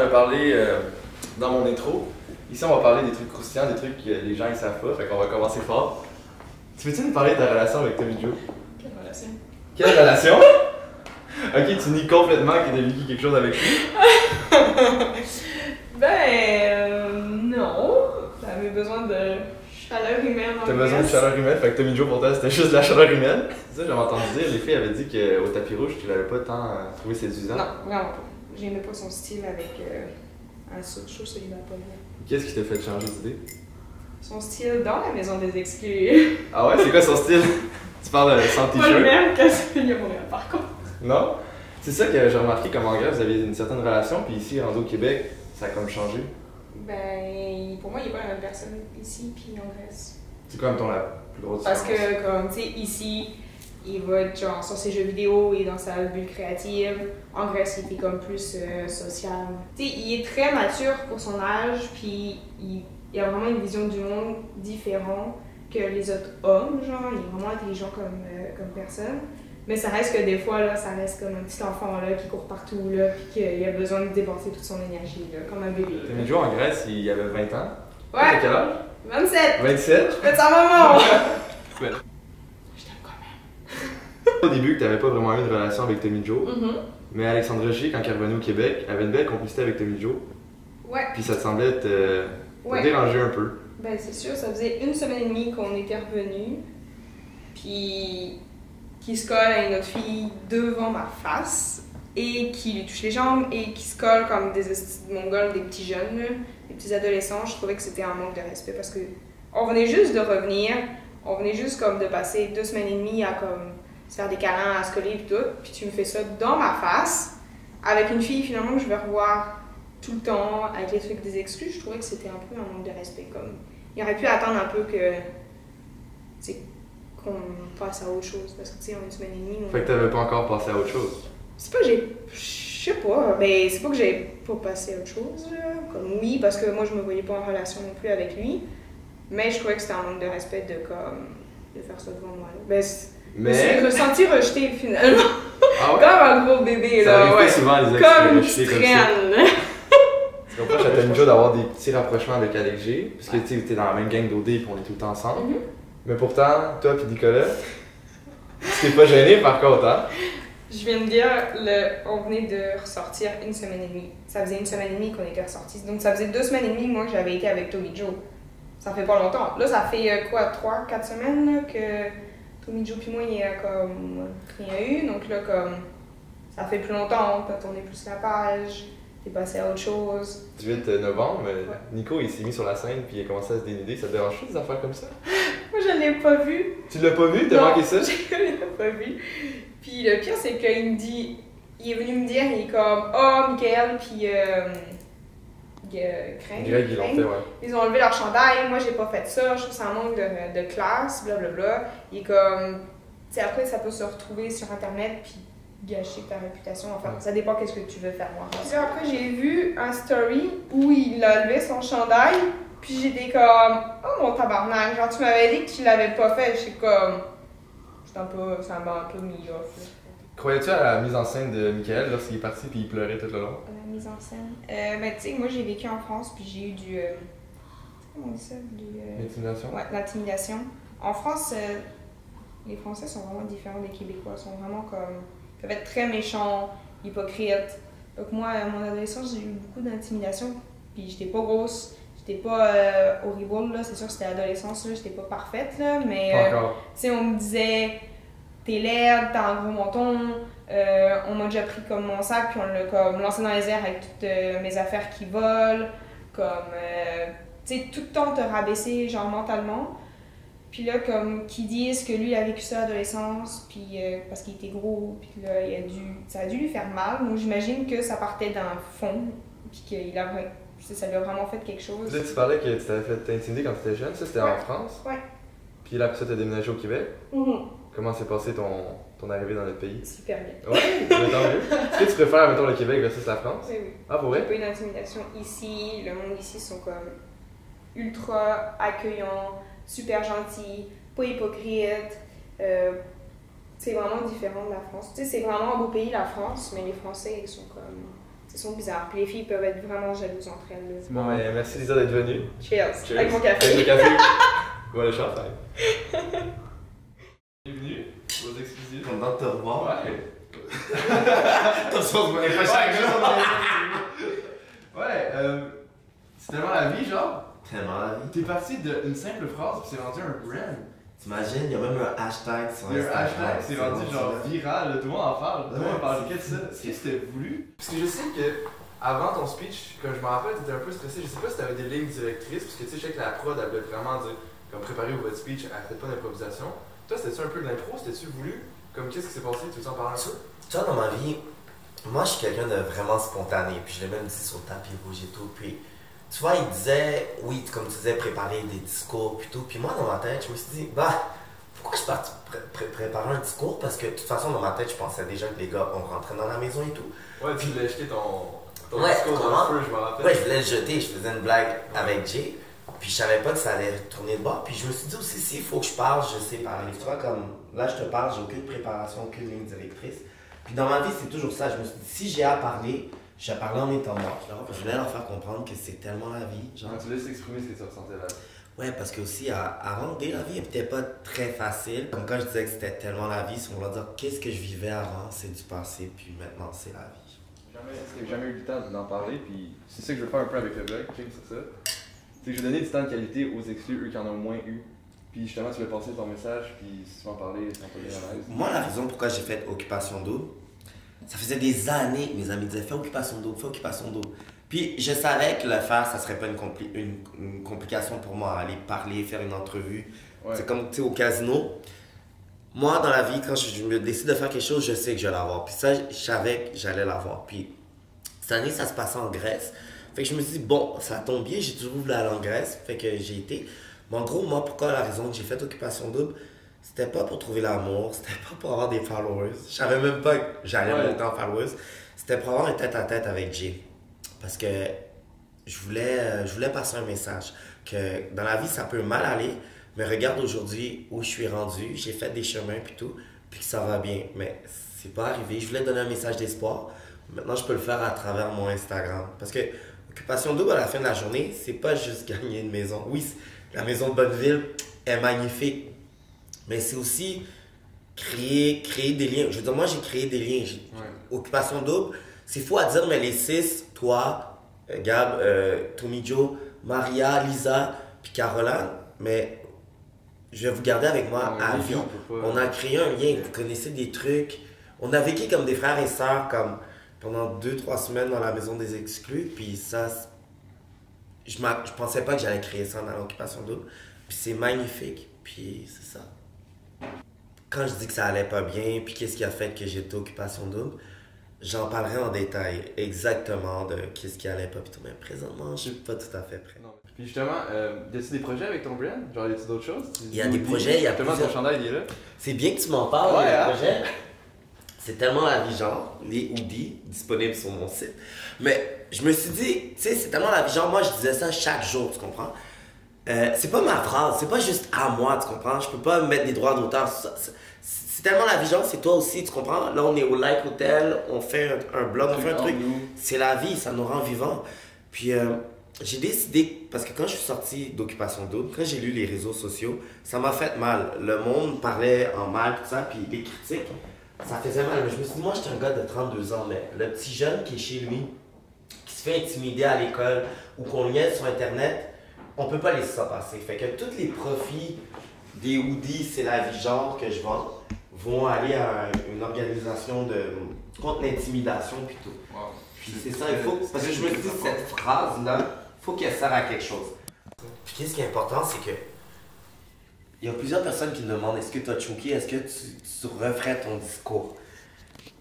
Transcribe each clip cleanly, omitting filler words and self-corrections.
j'en ai parlé dans mon intro. Ici, on va parler des trucs croustillants, des trucs que les gens ils savent pas, fait qu'on va commencer fort. Tu peux-tu nous parler de ta relation avec Tommy Joe? Quelle relation? Quelle relation? Ok, tu nies complètement qu'il ait vécu quelque chose avec lui. Non. J'avais besoin de chaleur humaine en T'as besoin de chaleur humaine, fait que Tommy Joe pour toi c'était juste de la chaleur humaine. C'est ça, j'avais entendu dire, les filles avaient dit qu'au tapis rouge, tu l'avais pas tant trouvé séduisant. Non, vraiment pas. J'aimais pas son style avec un saut de chaud, celui-là pas bien. Qu'est-ce qui t'a fait changer d'idée? Son style dans la maison des exclus. Ah ouais, c'est quoi son style? Tu parles sans Pas le t-shirt? même que celui à Montréal, par contre. Non? C'est ça que j'ai remarqué comme en Grèce, vous aviez une certaine relation, puis ici, rendu au Québec, ça a comme changé. Ben, pour moi, il est pas la même personne ici puis en Grèce. C'est quoi, mettons, la plus grosse Parce différence? que, comme, tu sais, ici, il va être genre sur ses jeux vidéo et dans sa bulle créative. En Grèce, il était comme plus social. Tu sais, il est très mature pour son âge, puis il a vraiment une vision du monde différente que les autres hommes, genre. Il est vraiment intelligent comme personne. Mais ça reste que des fois, là, ça reste comme un petit enfant là, qui court partout, là, puis qu'il a besoin de dépenser toute son énergie, là, comme un bébé. Tommy Joe en Grèce, il avait 20 ans. Ouais! T'as quel âge? 27! 27? Je peux être sa maman! Ouais. Je t'aime quand même. Au début, que t'avais pas vraiment eu de relation avec Tommy Joe, Mm-hmm. mais Alexandre G, quand il est revenu au Québec, avait une belle complicité avec Tommy Joe, Ouais. puis ça te semblait te déranger un peu. Ben c'est sûr, ça faisait 1 semaine et demie qu'on était revenus, puis qui se colle à une autre fille devant ma face et qui lui touche les jambes et qui se colle comme des mongols, des petits jeunes, là, des petits adolescents. Je trouvais que c'était un manque de respect parce que on venait juste de revenir, on venait juste comme de passer 2 semaines et demie à comme se faire des câlins, à se coller et tout, puis tu me fais ça dans ma face avec une fille finalement que je vais revoir tout le temps avec les trucs des exclus. Je trouvais que c'était un peu un manque de respect. Comme il aurait pu attendre un peu que qu'on passe à autre chose parce que tu sais en 1 semaine et demie Fait que t'avais pas encore passé à autre chose. c'est pas que j'ai je sais pas mais c'est pas que j'ai pas passé à autre chose là. Comme oui parce que moi je me voyais pas en relation non plus avec lui mais je trouvais que c'était un manque de respect de comme de faire ça devant moi là. Ben, je me suis ressentie rejetée finalement. Ah ouais? Comme un gros bébé Ça là arrive ouais. pas souvent les ex Comme une rejetés petite comme ça. traîne. Tu comprends, j'attends une joie d'avoir des petits rapprochements avec Alex G, parce que tu sais, t'es dans la même gang d'OD et on est tout le temps ensemble. Mhm. Mais pourtant, toi puis Nicolas, tu t'es pas gêné par contre, hein? Je viens de dire, on venait de ressortir 1 semaine et demie. Ça faisait 1 semaine et demie qu'on était ressortis. Donc ça faisait 2 semaines et demie, moi, que j'avais été avec Tommy Joe. Ça fait pas longtemps. Là, ça fait quoi, 3-4 semaines là, que Tommy Joe puis moi, il y a comme rien eu. Donc là, comme ça fait plus longtemps, on peut tourner plus la page, t'es passé à autre chose. 18 novembre, Ouais. Nico il s'est mis sur la scène puis il a commencé à se dénuder. Ça te dérange des affaires comme ça? Moi, je l'ai pas vu. Tu l'as pas vu? T'as Non, manqué ça? Je l'ai pas vu. Puis le pire, c'est qu'il me dit, il est venu me dire, il est comme, oh, Michael, puis Craig. Greg, ils l'ont fait, ouais. Ils ont enlevé leur chandail, moi j'ai pas fait ça, je trouve que ça manque de classe, blablabla. Il est comme, tu sais, après ça peut se retrouver sur internet puis gâcher ta réputation, enfin ça dépend qu'est-ce que tu veux faire moi. Puis après j'ai vu un story où il a levé son chandail, puis j'étais comme, oh mon tabarnak, genre tu m'avais dit que tu l'avais pas fait, j'étais comme, ça m'a un peu mis off là. Croyais-tu à la mise en scène de Michael lorsqu'il est parti puis il pleurait tout le long? La mise en scène. Mais tu sais, moi j'ai vécu en France puis j'ai eu du. Comment on dit ça? L'intimidation? Ouais, l'intimidation. En France, les Français sont vraiment différents des Québécois. Ils sont vraiment comme. Ils peuvent être très méchants, hypocrites. Donc moi, à mon adolescence, j'ai eu beaucoup d'intimidation. Puis j'étais pas grosse, j'étais pas horrible, là. C'est sûr que c'était l'adolescence, là. J'étais pas parfaite, là. Mais. Pas encore. Tu sais, on me disait. T'es laide, t'as un gros menton. On m'a déjà pris comme mon sac, puis on l'a comme lancé dans les airs avec toutes mes affaires qui volent. Comme, tu sais, tout le temps te rabaisser, genre mentalement. Puis là, comme, qu'ils disent que lui, il a vécu ça à l'adolescence, puis parce qu'il était gros, puis là, ça a dû lui faire mal. Donc j'imagine que ça partait d'un fond, puis qu'il a, ça lui a vraiment fait quelque chose. Là, tu parlais que tu t'avais fait intimider quand tu étais jeune, ça c'était Ouais. en France? Ouais. Puis là, après ça, t'as déménagé au Québec. Mhm. Comment s'est passé ton arrivée dans notre pays? Super bien. Ouais, mais tant mieux. Est-ce que tu préfères, mettons, le Québec versus la France? Oui, oui. Ah, pour J'ai vrai? pas eu d'intimidation ici. Le monde ici sont comme ultra accueillants, super gentils, pas hypocrites. C'est vraiment différent de la France. Tu sais, c'est vraiment un beau pays, la France, mais les Français, ils sont comme sont bizarres. Puis les filles peuvent être vraiment jalouses entre elles. Là. Bon, ben, merci Lisa d'être venue. Cheers. Cheers. Avec mon café. Avec le café. Ouais, le champagne. Bienvenue aux exclusives. Content de te revoir. Ouais. Attention, je me l'ai pas chaque jour. Ouais, c'est tellement la vie, genre. Tellement la vie. T'es parti d'une simple phrase, puis c'est rendu un brand. T'imagines, il y a même un hashtag sur Il y a un Instagram. hashtag, c'est rendu genre viral, là, tout le monde en parle. Tout le monde Ouais, parle de c'est ça. Est-ce que c'était voulu? Parce que je sais que avant ton speech, comme je me rappelle, t'étais un peu stressé. Je sais pas si t'avais des lignes directrices, parce que tu sais, je sais que la prod, elle voulait vraiment dire, comme préparer votre speech, elle fait pas d'improvisation. Toi, c'était-tu un peu de l'impro? C'était-tu voulu? Comme qu'est-ce qui s'est passé? Tu veux en parler un peu? Tu vois, dans ma vie, moi je suis quelqu'un de vraiment spontané. Puis je l'ai même dit sur le tapis rouge et tout. Puis tu vois, il disait, oui, comme tu disais, préparer des discours puis tout. Puis moi, dans ma tête, je me suis dit, bah, pourquoi je parti préparer un discours? Parce que de toute façon, dans ma tête, je pensais déjà que les gars, on rentrait dans la maison et tout. Ouais, tu voulais jeter ton Ouais, discours dans comment? le feu, je me rappelle. Ouais, je voulais le jeter, je faisais une blague avec Jay. Puis je savais pas que ça allait tourner de bord. Puis je me suis dit aussi, s'il faut que je parle, je sais parler. Tu vois, comme là, je te parle, j'ai aucune préparation, aucune ligne directrice. Puis dans ma vie, c'est toujours ça. Je me suis dit, si j'ai à parler, je vais parler en étant mort. Je voulais leur faire comprendre que c'est tellement la vie. Genre. Tu laisses exprimer ce que tu ressentais là. Ouais, parce que aussi, avant, dès la vie, elle n'était pas très facile. Comme quand je disais que c'était tellement la vie, si on va dire qu'est-ce que je vivais avant, c'est du passé, puis maintenant, c'est la vie. J'ai jamais eu le temps d'en parler, puis c'est ça que je veux faire un peu avec le blog, c'est ça. C'est que je vais donner du temps de qualité aux exclus, eux qui en ont moins eu. Puis justement, tu veux passer ton message, puis si tu veux en parler, sans pas dire à l'aise. Moi, la raison pourquoi j'ai fait Occupation Double, ça faisait des années que mes amis disaient fais Occupation Double, fais Occupation Double. Puis je savais que le faire, ça serait pas une complication pour moi, aller parler, faire une entrevue. Ouais. C'est comme, tu sais, au casino. Moi, dans la vie, quand je me décide de faire quelque chose, je sais que je vais l'avoir. Puis ça, je savais que j'allais l'avoir. Puis cette année, ça se passait en Grèce. Fait que je me suis dit, bon, ça tombe bien, j'ai toujours voulu aller en Grèce. Fait que j'ai été. Mais en gros, moi, pourquoi la raison que j'ai fait Occupation Double, c'était pas pour trouver l'amour, c'était pas pour avoir des followers. Je savais même pas que j'allais monter en followers. C'était pour avoir un tête-à-tête avec Jay. Parce que je voulais passer un message. Que dans la vie, ça peut mal aller, mais regarde aujourd'hui où je suis rendu. J'ai fait des chemins puis tout, puis que ça va bien. Mais c'est pas arrivé. Je voulais donner un message d'espoir. Maintenant, je peux le faire à travers mon Instagram. Parce que Occupation Double, à la fin de la journée, c'est pas juste gagner une maison. Oui, la maison de Bonneville est magnifique, mais c'est aussi créer des liens. Je veux dire, moi, j'ai créé des liens. Occupation Double, c'est fou à dire, mais les 6, toi, Gab, Tommy Joe, Maria, Lisa, puis Caroline, mais je vais vous garder avec moi à vie. On a créé un lien, vous connaissez des trucs. On a vécu comme des frères et sœurs, comme pendant 2-3 semaines dans la maison des exclus, puis ça, je pensais pas que j'allais créer ça dans l'Occupation Double, puis c'est magnifique, puis c'est ça. Quand je dis que ça allait pas bien, puis qu'est-ce qui a fait que j'étais Occupation Double, j'en parlerai en détail exactement de qu'est-ce qui allait pas, puis tout, mais présentement, je suis pas tout à fait prêt. Non. Puis justement, y a-tu des projets avec ton brand? Genre, y a-tu d'autres choses? Il y a des projets, il y a justement, plusieurs... ton chandail, il est là. C'est bien que tu m'en parles, Ouais, des projets. C'est tellement la vie genre, les hoodies disponibles sur mon site. Mais je me suis dit, tu sais, c'est tellement la vie genre, moi je disais ça chaque jour, tu comprends? C'est pas ma phrase, c'est pas juste à moi, tu comprends? Je peux pas mettre des droits d'auteur. C'est tellement la vie genre, c'est toi aussi, tu comprends? Là, on est au Like Hotel, on fait un blog, on fait un truc. C'est la vie, ça nous rend vivants. Puis j'ai décidé, parce que quand je suis sorti d'Occupation Double, quand j'ai lu les réseaux sociaux, ça m'a fait mal. Le monde parlait en mal, tout ça, puis les critiques. Ça faisait mal, mais je me suis dit, moi, j'étais un gars de 32 ans, mais le petit jeune qui est chez lui, qui se fait intimider à l'école ou qu'on niaise sur Internet, on peut pas laisser ça passer. Fait que tous les profits des hoodies, c'est la vie genre que je vends, vont aller à une organisation contre l'intimidation puis tout. Wow. Puis c'est ça, il faut. Parce que je me suis dit, cette phrase-là, il faut qu'elle serve à quelque chose. Puis qu'est-ce qui est important, c'est que il y a plusieurs personnes qui me demandent est-ce que tu as choqué, est-ce que tu referais ton discours?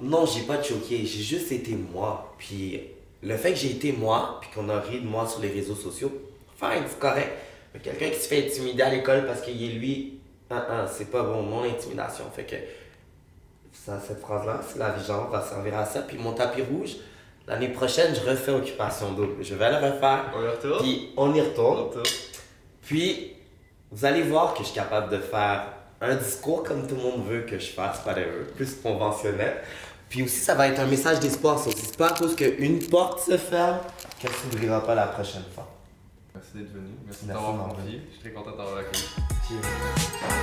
Non, j'ai pas choqué, j'ai juste été moi. Puis le fait que j'ai été moi, puis qu'on a ri de moi sur les réseaux sociaux, fine, c'est correct. Mais quelqu'un qui se fait intimider à l'école parce qu'il est lui, c'est pas bon, mon intimidation. Fait que ça, cette phrase-là, c'est la vie genre, va servir à ça. Puis mon tapis rouge, l'année prochaine, je refais Occupation Double. Je vais le refaire. On y retourne? Puis on y retourne. Puis vous allez voir que je suis capable de faire un discours comme tout le monde veut que je fasse, whatever, plus conventionnel. Puis aussi, ça va être un message d'espoir. Ça aussi, c'est pas à cause qu'une porte se ferme qu'elle s'ouvrira pas la prochaine fois. Merci d'être venu. Merci de Merci t'avoir d'avoir confié. Je suis très content de t'avoir accueilli. Cheers.